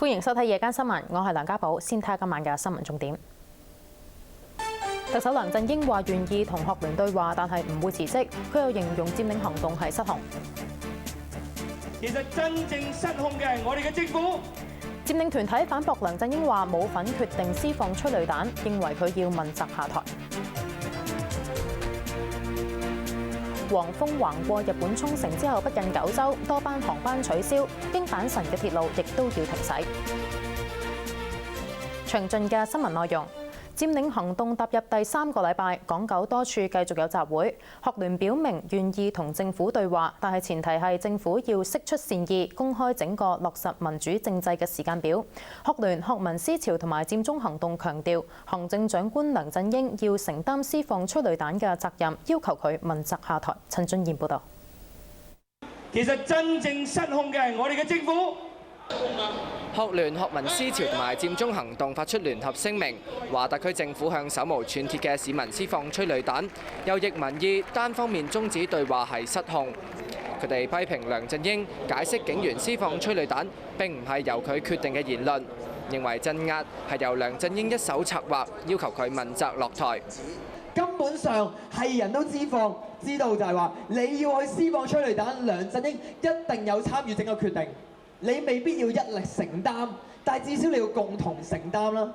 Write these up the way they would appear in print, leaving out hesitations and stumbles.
歡迎收睇夜間新聞，我係梁家寶。先睇下今晚嘅新聞重點。特首梁振英話願意同學聯對話，但係唔會辭職。佢又形容佔領行動係失控。其實真正失控嘅係我哋嘅政府。佔領團體反駁梁振英話冇份決定施放催淚彈，認為佢要問責下台。黃蜂橫過日本沖繩之後不近9週，多班航班取消，經阪神嘅鐵路亦都要停駛。詳盡嘅新聞內容。佔領行動踏入第3個禮拜，港九多處繼續有集會。學聯表明願意同政府對話，但係前提係政府要釋出善意，公開整個落實民主政制嘅時間表。學聯、學民思潮同埋佔中行動強調，行政長官梁振英要承擔施放催淚彈嘅責任，要求佢問責下台。陳俊彥報導。其實真正失控嘅係我哋嘅政府。學聯、學民思潮同埋佔中行動發出聯合聲明，話特區政府向手無寸鐵嘅市民施放催淚彈，又逆民意，單方面終止對話係失控。佢哋批評梁振英解釋警員施放催淚彈並唔係由佢決定嘅言論，認為鎮壓係由梁振英一手策劃，要求佢問責落台。根本上係人都知道就係話你要去施放催淚彈，梁振英一定有參與整個決定。你未必要一力承擔，但係至少你要共同承擔啦。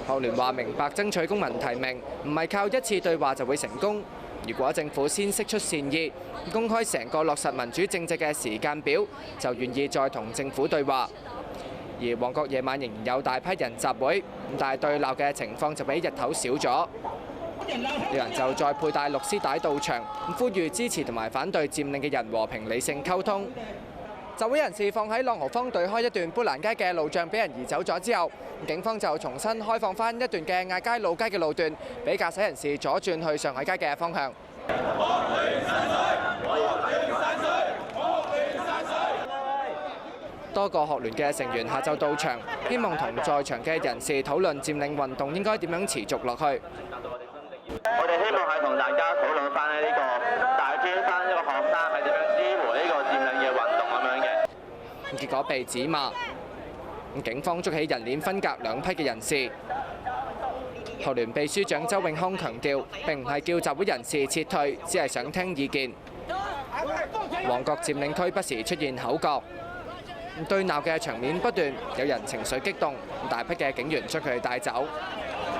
學聯話明白爭取公民提名唔係靠一次對話就會成功。如果政府先釋出善意，公開成個落實民主政制嘅時間表，就願意再同政府對話。而旺角夜晚仍然有大批人集會，但係對鬧嘅情況就比日頭少咗。有人就再佩戴綠絲帶到場，呼籲支持同埋反對佔領嘅人和平理性溝通。集會人士放喺朗豪坊對開一段砵蘭街嘅路障俾人移走咗之後，警方就重新開放翻一段嘅亞皆老街嘅路段，俾駕駛人士左轉去上海街嘅方向。多個學聯嘅成員下晝到場，希望同在場嘅人士討論佔領運動應該點樣持續落去。我哋希望係同大家討論翻呢個大專生一個學生係點樣支援呢個佔領嘅運動咁樣嘅。結果被指罵，警方捉起人鏈分隔兩批嘅人士。學聯秘書長周永康強調，並唔係叫集會人士撤退，只係想聽意見。旺角佔領區不時出現口角，對鬧嘅場面不斷，有人情緒激動，大批嘅警員將佢哋帶走。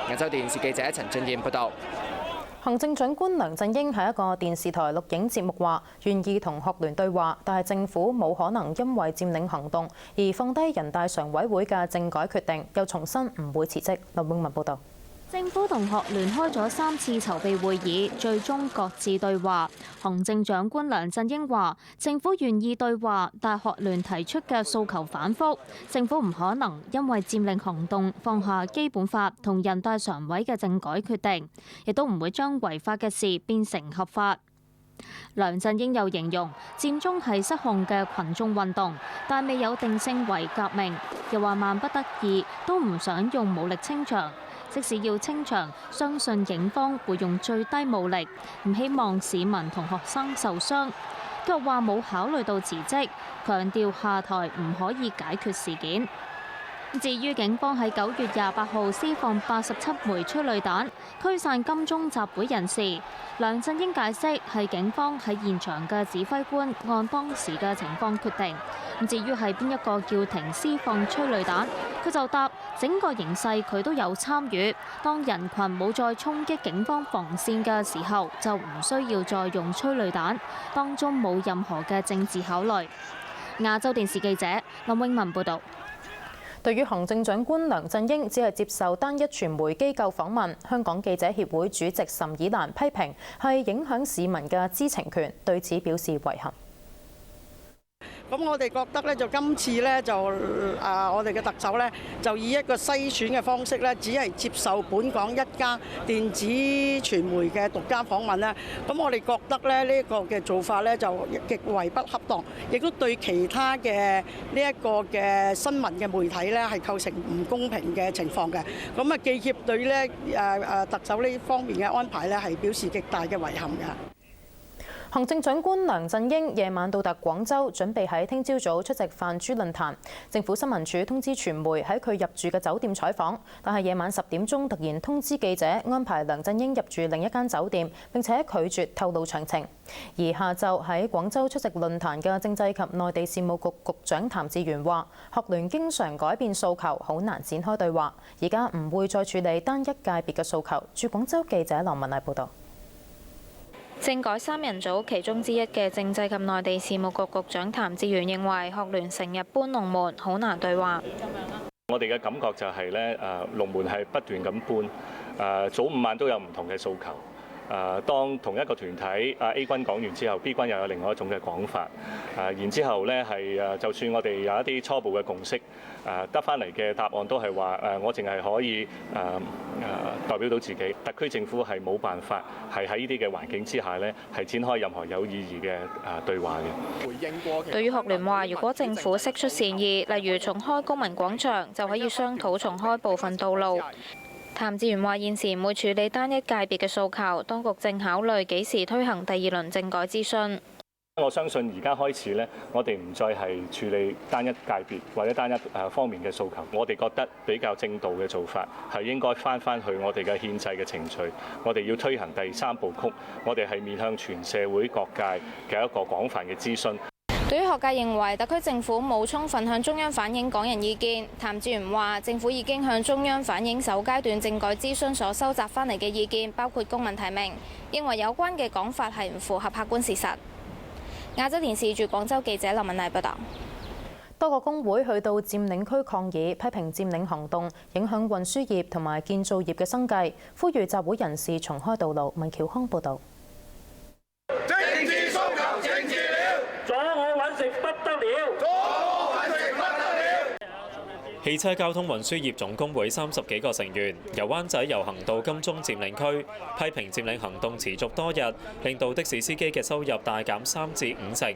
亞洲電視記者陳俊彥報導。行政長官梁振英喺一個電視台錄影節目話，願意同學聯對話，但係政府冇可能因為佔領行動而放低人大常委會嘅政改決定，又重申唔會辭職。林永文報導。政府同學聯開咗3次籌備會議，最終各自對話。行政長官梁振英話：政府願意對話，但學聯提出嘅訴求反覆，政府唔可能因為佔領行動放下基本法同人大常委嘅政改決定，亦都唔會將違法嘅事變成合法。梁振英又形容佔中係失控嘅群眾運動，但未有定性為革命，又話萬不得已都唔想用武力清場。即使要清場，相信警方會用最低武力，唔希望市民同學生受傷。卻話冇考慮到辭職，強調下台唔可以解決事件。至於警方喺9月28號施放87枚催淚彈驅散金鐘集會人士，梁振英解釋係警方喺現場嘅指揮官按當時嘅情況決定。至於係邊一個叫停施放催淚彈，佢就答整個形勢佢都有參與。當人群冇再衝擊警方防線嘅時候，就唔需要再用催淚彈，當中冇任何嘅政治考慮。亞洲電視記者林永文報導。對於行政長官梁振英只係接受單一傳媒機構訪問，香港記者協會主席岑以蘭批評係影響市民嘅知情權，對此表示遺憾。咁我哋覺得咧，就今次咧就我哋嘅特首咧，就以一個篩選嘅方式咧，只係接受本港一家電子傳媒嘅獨家訪問咧。咁我哋覺得咧，呢一個嘅做法咧就極為不恰當，亦都對其他嘅呢一個嘅新聞嘅媒體咧係構成唔公平嘅情況嘅。咁啊，記協對咧特首呢方面嘅安排咧係表示極大嘅遺憾嘅。行政長官梁振英夜晚到達廣州，準備喺聽朝早出席泛珠論壇。政府新聞處通知傳媒喺佢入住嘅酒店採訪，但係夜晚10點鐘突然通知記者安排梁振英入住另一間酒店，並且拒絕透露詳情。而下晝喺廣州出席論壇嘅政制及內地事務局局長譚志源話：學聯經常改變訴求，好難展開對話。而家唔會再處理單一界別嘅訴求。駐廣州記者羅文麗報導。政改三人組其中之一嘅政制及內地事務局局長譚志源認為，學聯成日搬龍門，好難對話。我哋嘅感覺就係咧，龍門係不斷咁搬，早午晚都有唔同嘅訴求。當同一個團體A 軍講完之後 ，B 軍又有另外一種嘅講法。然之後咧係就算我哋有一啲初步嘅共識，得翻嚟嘅答案都係話我淨係可以代表到自己。特區政府係冇辦法係喺呢啲嘅環境之下咧係展開任何有意義嘅對話嘅。回應過。對於學聯話，如果政府釋出善意，例如重開公民廣場，就可以商討重開部分道路。譚志源話：現時唔會處理單一界別嘅訴求，當局正考慮幾時推行第二輪政改諮詢。我相信而家開始咧，我哋唔再係處理單一界別或者單一方面嘅訴求。我哋覺得比較正道嘅做法係應該翻去我哋嘅憲制嘅程序。我哋要推行第3部曲，我哋係面向全社會各界嘅一個廣泛嘅諮詢。對於學界認為特區政府冇充分向中央反映港人意見，譚志源話：政府已經向中央反映首階段政改諮詢所收集翻嚟嘅意見，包括公民提名，認為有關嘅講法係唔符合客觀事實。亞洲電視駐廣州記者林文麗報道。多個工會去到佔領區抗議，批評佔領行動影響運輸業同埋建造業嘅生計，呼籲集會人士重開道路。文喬康報導。政治訴求政治了，阻我揾食不得了，阻我揾食不得了。汽車交通運輸業總工會30幾個成員由灣仔遊行到金鐘佔領區，批評佔領行動持續多日，令到的士司機嘅收入大減3至5成，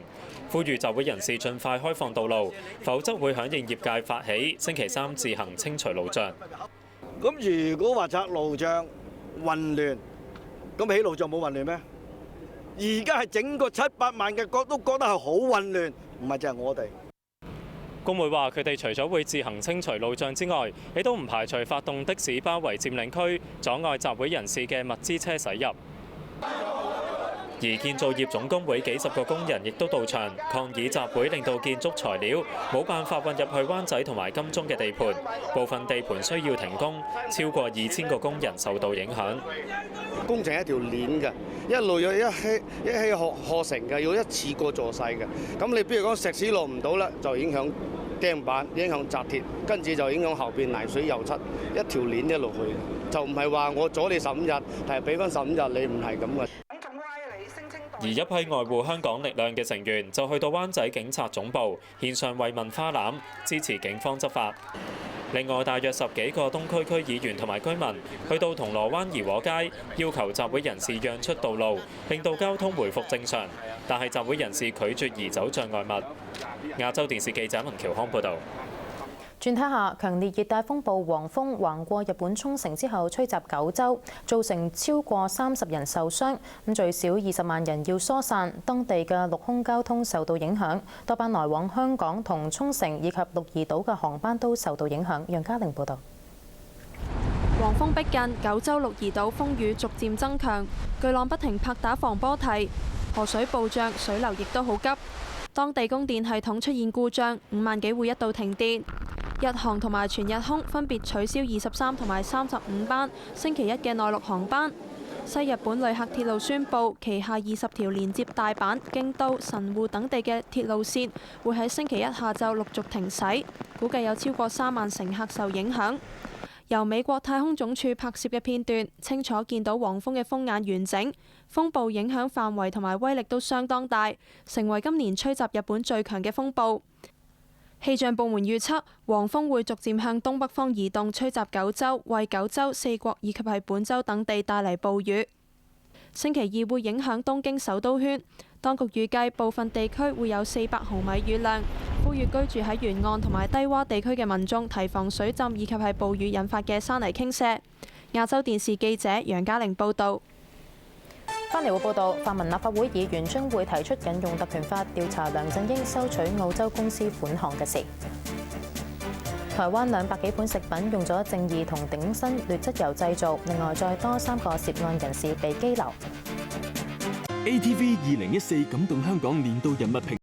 呼籲集會人士盡快開放道路，否則會響應業界發起星期3自行清除路障。咁如果話拆路障混亂，咁起路障冇混亂咩？而家係整個700萬嘅都覺得係好混亂，唔係淨係我哋。工會話：佢哋除咗會自行清除路障之外，亦都唔排除發動的士包圍佔領區，阻礙集會人士嘅物資車駛入。而建造業總工會幾十個工人亦都到場抗議集會，令到建築材料冇辦法運入去灣仔同埋金鐘嘅地盤，部分地盤需要停工，超過2000個工人受到影響。工程一條鏈嘅，一路有一氣呵成嘅，要一次過做晒嘅。咁你比如講石屎落唔到啦，就影響釘板，影響紮鐵，跟住就影響後邊泥水油漆，一條鏈一路去，就唔係話我阻你15日，係俾翻15日你，唔係咁嘅。而一批愛護香港力量嘅成員就去到灣仔警察總部獻上慰問花籃，支持警方執法。另外，大約10幾個東區區議員同埋居民去到銅鑼灣怡和街，要求集會人士讓出道路，令到交通回復正常。但係集會人士拒絕移走障礙物。亞洲電視記者文喬康報導。轉睇下，強烈熱帶風暴黃蜂橫過日本沖繩之後，吹襲九州，造成超過30人受傷，最少20萬人要疏散。當地嘅陸空交通受到影響，多班來往香港同沖繩以及鹿兒島嘅航班都受到影響。楊嘉玲報導。黃蜂逼近，九州鹿兒島風雨逐漸增強，巨浪不停拍打防波堤，河水暴漲，水流亦都好急。當地供電系統出現故障，5萬幾戶一度停電。日航同埋全日空分別取消23同埋35班星期一嘅內陸航班。西日本旅客鐵路宣布，旗下20條連接大阪、京都、神戶等地嘅鐵路線會喺星期一下晝陸續停駛，估計有超過3萬乘客受影響。由美國太空總署拍攝嘅片段，清楚見到黃蜂嘅蜂眼完整，風暴影響範圍同埋威力都相當大，成為今年吹襲日本最強嘅風暴。氣象部門預測，黃蜂會逐漸向東北方移動，吹襲九州，為九州、四國以及係本州等地帶嚟暴雨。星期二會影響東京首都圈，當局預計部分地區會有400毫米雨量，呼籲居住喺沿岸同埋低窪地區嘅民眾提防水浸以及係暴雨引發嘅山泥傾瀉。亞洲電視記者楊嘉玲報導。翻嚟會報道，泛民立法會議員將會提出引用特權法調查梁振英收取澳洲公司款項嘅事。台灣200幾款食品用咗正義同頂新劣質油製造，另外再多3個涉案人士被羈留。ATV 2014感動香港年度人物評